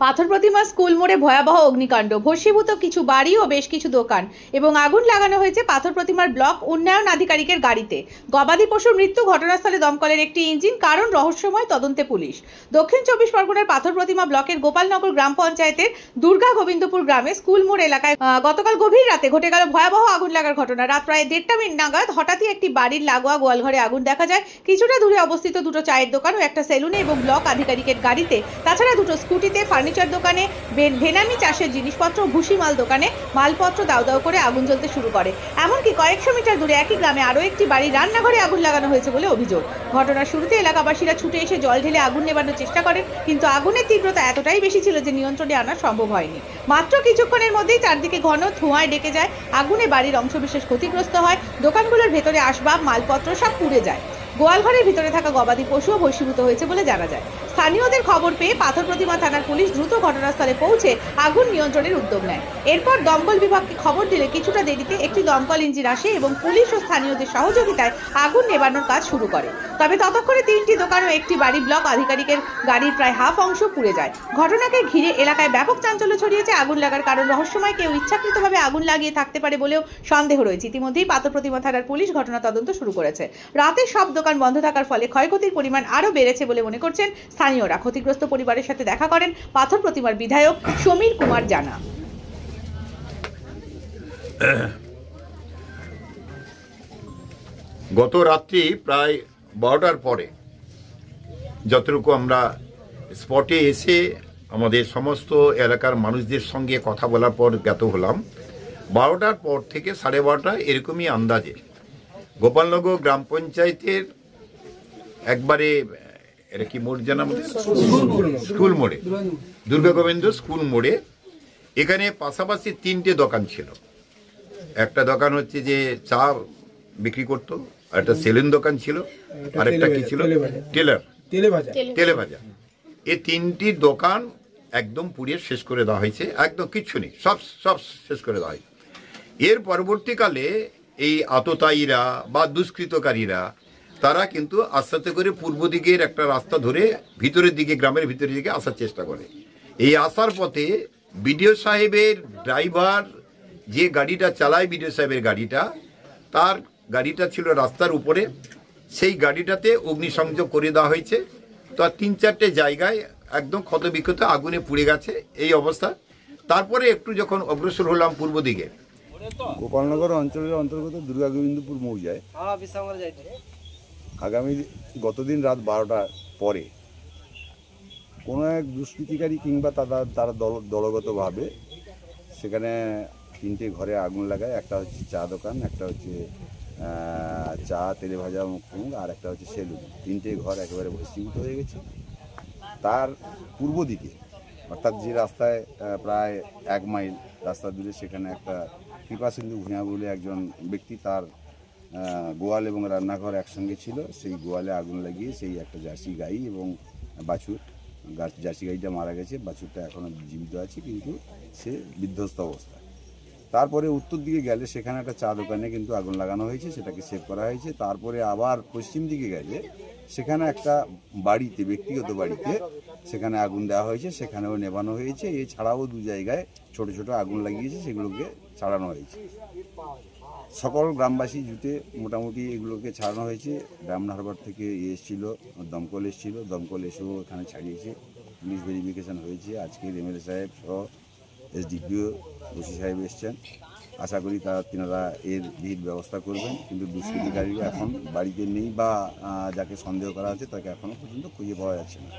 পাথর প্রতিমা স্কুল মোড়ে ভয়াবহ অগ্নিকাণ্ড, ভস্মীভূত কিছু বাড়ি ও বেশ কিছু দোকান এবং আগুন লাগানো হয়েছে পাথর প্রতিমার ব্লক উন্নয়ন আধিকারিকের গাড়িতে। গবাদি পশুর মৃত্যু, ঘটনাস্থলে দমকলের একটি ইঞ্জিন, কারণ রহস্যময়, তদন্তে পুলিশ। দক্ষিণ 24 পরগনার পাথর প্রতিমা ব্লকের গোপালনগর গ্রাম পঞ্চায়েতের দুর্গা গোবিন্দপুর গ্রামে স্কুল মোড় এলাকায় গতকাল গভীর রাতে ঘটে গেল ভয়াবহ আগুন লাগার ঘটনা। রাত প্রায় 1:30 মিনিট নাগাদ হঠাৎই একটি বাড়ির লাগোয়া গোয়ালঘরে আগুন দেখা যায়। কিছুটা দূরে অবস্থিত দুটো চায়ের দোকান ও একটা সেলুনে এবং ব্লক আধিকারিকের গাড়িতে, তাছাড়া দুটো স্কুটিতে, ফার্নিচার দোকানে, ভেনামি চাষের জিনিসপত্র ও ভুসি মাল দোকানে মালপত্র দাউ দাউ করে আগুন জ্বলতে শুরু করে। এমনকি কয়েকশো মিটার দূরে একই গ্রামে আরও একটি বাড়ির রান্নাঘরে আগুন লাগানো হয়েছে বলে অভিযোগ। ঘটনার শুরুতে এলাকাবাসীরা ছুটে এসে জল ঢেলে আগুন নেভানোর চেষ্টা করেন, কিন্তু আগুনের তীব্রতা এতটাই বেশি ছিল যে নিয়ন্ত্রণে আনা সম্ভব হয়নি। মাত্র কিছুক্ষণের মধ্যেই চারদিকে ঘন ধোঁয়ায় ডেকে যায়। আগুনে বাড়ির অংশবিশেষ ক্ষতিগ্রস্ত হয়, দোকানগুলোর ভেতরে আসবাব, মালপত্র সব পুড়ে যায়। গোয়ালঘরের ভিতরে থাকা গবাদি পশুও ভস্মীভূত হয়েছে বলে জানা যায়। স্থানীয়দের খবর পেয়ে পাথর প্রতিমা থানার পুলিশ দ্রুত ঘটনাস্থলে পৌঁছে আগুন নিয়ন্ত্রণের উদ্যোগ নেয়। এরপর দমকল বিভাগকে খবর দিলে কিছুটা দেরিতে একটি দমকল ইঞ্জিন আসে এবং পুলিশ ও স্থানীয়দের সহযোগিতায় আগুন নেভানোর কাজ শুরু করে। তবে ততক্ষণে 3টি দোকান ও একটি বাড়ি ব্লক আধিকারিকের গাড়ির প্রায় হাফ অংশ পুড়ে যায়। ঘটনাকে ঘিরে এলাকায় ব্যাপক চাঞ্চল্য ছড়িয়েছে। আগুন লাগার কারণ রহস্যময়, কেউ ইচ্ছাকৃতভাবে আগুন লাগিয়ে থাকতে পারে বলেও সন্দেহ রয়েছে। ইতিমধ্যেই পাথর প্রতিমা থানার পুলিশ ঘটনা তদন্ত শুরু করেছে। রাতে সব দোকান বন্ধ থাকার ফলে ক্ষয়ক্ষতির পরিমাণ আরও বেড়েছে বলে মনে করছেন স্থানীয়রা। ক্ষতিগ্রস্ত পরিবারের সাথে দেখা করেন পাথর প্রতিমার বিধায়ক সমীর কুমার জানা। গত রাত্রি প্রায় 12টার পরে যতটুকু আমরা স্পটে এসে আমাদের সমস্ত এলাকার মানুষদের সঙ্গে কথা বলার পর জ্ঞাত হলাম, 12টার পর থেকে 12:30 এরকমই আন্দাজে গোপালনগর গ্রাম পঞ্চায়েতের একবারে এটা কি মোড় জানা, স্কুল মোড়ে, দুর্গা গোবিন্দ স্কুল মোড়ে, এখানে পাশাপাশি 3টে দোকান ছিল। একটা দোকান হচ্ছে যে চা বিক্রি করতো, একটা সেলুন দোকান ছিল, আর একটা কি ছিল, তেলে ভাজা। এই 3টি দোকান একদম পুড়িয়ে শেষ করে দেওয়া হয়েছে, একদম কিচ্ছু নেই, সব শেষ করে দেওয়া হয়েছে। এর পরবর্তীকালে এই আততায়ীরা বা দুষ্কৃতকারীরা তারা কিন্তু আস্তে আস্তে করে পূর্ব দিকের একটা রাস্তা ধরে ভিতরের দিকে, গ্রামের ভিতরের দিকে আসার চেষ্টা করে। এই আসার পথে বিডিও সাহেবের ড্রাইভার যে গাড়িটা চালায়, বিডিও সাহেবের গাড়িটা, তার গাড়িটা ছিল রাস্তার উপরে, সেই গাড়িটাতে অগ্নিসংযোগ করে দেওয়া হয়েছে। তো 3-4টে জায়গায় একদম ক্ষতবিক্ষত আগুনে পুড়ে গেছে এই অবস্থা। তারপরে একটু যখন অগ্রসর হলাম পূর্ব দিকে, গোপালনগর অঞ্চলের অন্তর্গত দুর্গা গোবিন্দপুর মৌজায় আগামী গতদিন রাত 12টার পরে কোনো এক দুষ্কৃতিকারী কিংবা তারা দলগতভাবে সেখানে 3টে ঘরে আগুন লাগায়। একটা হচ্ছে চা দোকান, একটা হচ্ছে চা তেলে ভাজা মুখ, আর একটা হচ্ছে সেলুন। 3টে ঘর একেবারে ভস্মীভূত হয়ে গেছে। তার পূর্ব দিকে, অর্থাৎ যে রাস্তায় প্রায় 1 মাইল রাস্তা দূরে, সেখানে একটা কৃপাসিন্ধু ভূঁইয়া বলে একজন ব্যক্তি, তার গোয়াল এবং রান্নাঘর একসঙ্গে ছিল। সেই গোয়ালে আগুন লাগিয়ে সেই একটা জার্সি গাই এবং বাছুর, জার্সি গাইটা মারা গেছে, বাছুরটা এখনও জীবিত আছে কিন্তু সে বিধ্বস্ত অবস্থা। তারপরে উত্তর দিকে গেলে সেখানে একটা চা দোকানে কিন্তু আগুন লাগানো হয়েছে, সেটাকে সেভ করা হয়েছে। তারপরে আবার পশ্চিম দিকে গেলে সেখানে একটা বাড়িতে, ব্যক্তিগত বাড়িতে, সেখানে আগুন দেওয়া হয়েছে, সেখানেও নেভানো হয়েছে। এছাড়াও 2 জায়গায় ছোট ছোট আগুন লাগিয়েছে, সেগুলোকে ছাড়ানো হয়েছে। সকল গ্রামবাসী জুটে মোটামুটি এগুলোকে ছাড়ানো হয়েছে। রামনারগড় থেকে এসেছিল, দমকল এসেছিল, দমকল এসেও এখানে ছাড়িয়েছে। পুলিশ ভেরিফিকেশান হয়েছে। আজকে এমএলএ সাহেব সহ এসডিপিও ওসি সাহেব এসছেন। আশা করি তিনারা এর বিহিত ব্যবস্থা করবেন। কিন্তু দুষ্কৃতিকারীরা এখন বাড়িতে নেই বা যাকে সন্দেহ করা হচ্ছে তাকে এখনও পর্যন্ত খুঁজে পাওয়া যাচ্ছে না।